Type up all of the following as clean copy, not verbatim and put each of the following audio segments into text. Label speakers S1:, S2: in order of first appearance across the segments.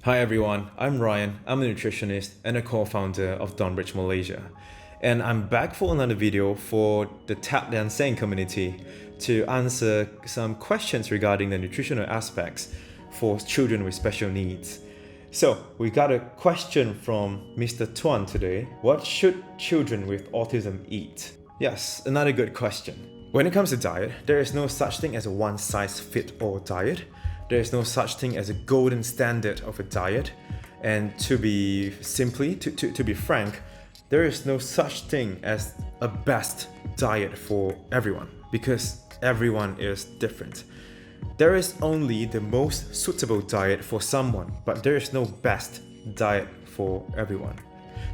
S1: Hi everyone, I'm Ryan. I'm a nutritionist and a co-founder of Dawn Bridge Malaysia. And I'm back for another video for the Thắp Đèn Xanh community to answer some questions regarding the nutritional aspects for children with special needs. So we got a question from Mr. Tuan today. What should children with autism eat? Yes, another good question. When it comes to diet, there is no such thing as a one-size-fits-all diet. There is no such thing as a golden standard of a diet. And to be frank, there is no such thing as a best diet for everyone because everyone is different. There is only the most suitable diet for someone, but there is no best diet for everyone.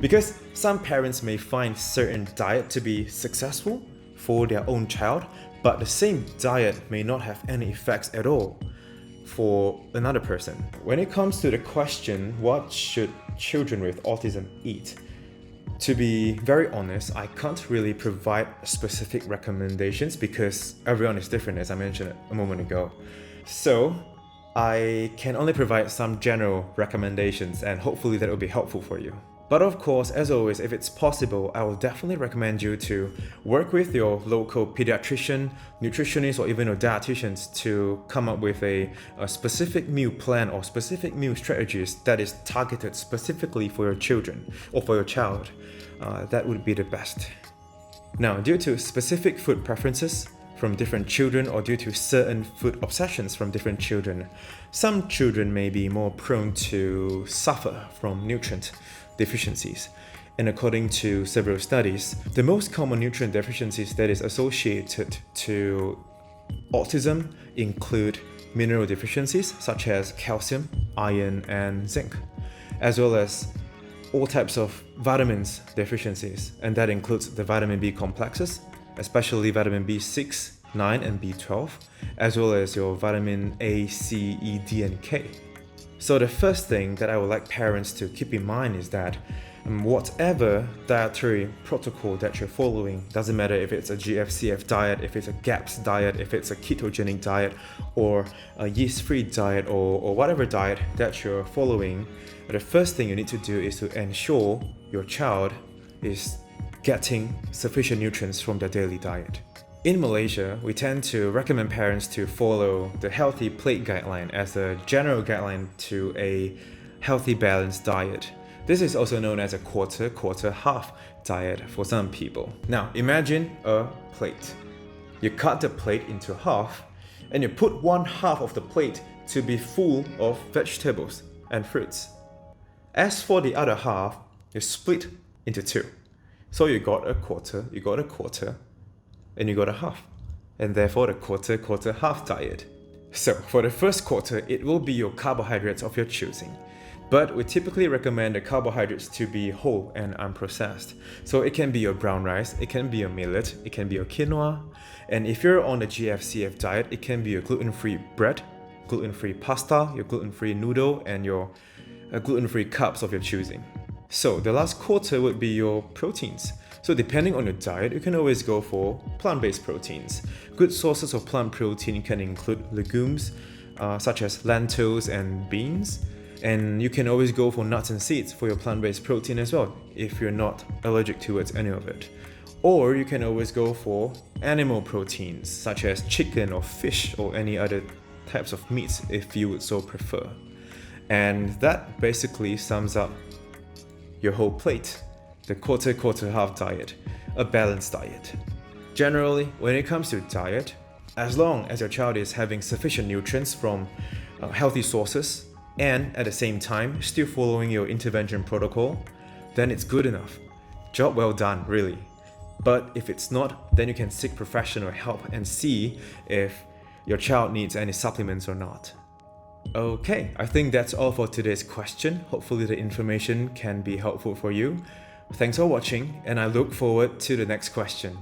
S1: Because some parents may find certain diet to be successful for their own child, but the same diet may not have any effects at all for another person. When it comes to the question, what should children with autism eat? To be very honest, I can't really provide specific recommendations because everyone is different, as I mentioned a moment ago. So I can only provide some general recommendations and hopefully that will be helpful for you. But of course, as always, if it's possible, I will definitely recommend you to work with your local pediatrician, nutritionist, or even your dietitians to come up with a specific meal plan or specific meal strategies that is targeted specifically for your children or for your child. That would be the best. Now, due to specific food preferences from different children or due to certain food obsessions from different children, some children may be more prone to suffer from nutrient deficiencies. And according to several studies, the most common nutrient deficiencies that is associated to autism include mineral deficiencies such as calcium, iron, and zinc, as well as all types of vitamins deficiencies, and that includes the vitamin B complexes, especially vitamin B6, 9, and B12, as well as your vitamin A, C, E, D, and K. So the first thing that I would like parents to keep in mind is that whatever dietary protocol that you're following, doesn't matter if it's a GFCF diet, if it's a GAPS diet, if it's a ketogenic diet, or a yeast-free diet, or whatever diet that you're following, the first thing you need to do is to ensure your child is getting sufficient nutrients from their daily diet. In Malaysia, we tend to recommend parents to follow the Healthy Plate Guideline as a general guideline to a healthy balanced diet. This is also known as a quarter-half diet for some people. Now, imagine a plate. You cut the plate into half and you put one half of the plate to be full of vegetables and fruits. As for the other half, you split into two. So you got a quarter, and you got a half, and therefore the quarter-half diet. So for the first quarter, it will be your carbohydrates of your choosing. But we typically recommend the carbohydrates to be whole and unprocessed. So it can be your brown rice, it can be your millet, it can be your quinoa, and if you're on the GFCF diet, it can be your gluten-free bread, gluten-free pasta, your gluten-free noodle, and your gluten-free carbs of your choosing. So the last quarter would be your proteins. So depending on your diet, you can always go for plant-based proteins. Good sources of plant protein can include legumes, such as lentils and beans. And you can always go for nuts and seeds for your plant-based protein as well, if you're not allergic towards any of it. Or you can always go for animal proteins, such as chicken or fish or any other types of meats, if you would so prefer. And that basically sums up your whole plate. The quarter-half diet, a balanced diet. Generally, when it comes to diet, as long as your child is having sufficient nutrients from healthy sources and at the same time still following your intervention protocol, then it's good enough. Job well done, really. But if it's not, then you can seek professional help and see if your child needs any supplements or not. Okay, I think that's all for today's question. Hopefully the information can be helpful for you. Thanks for watching, and I look forward to the next question.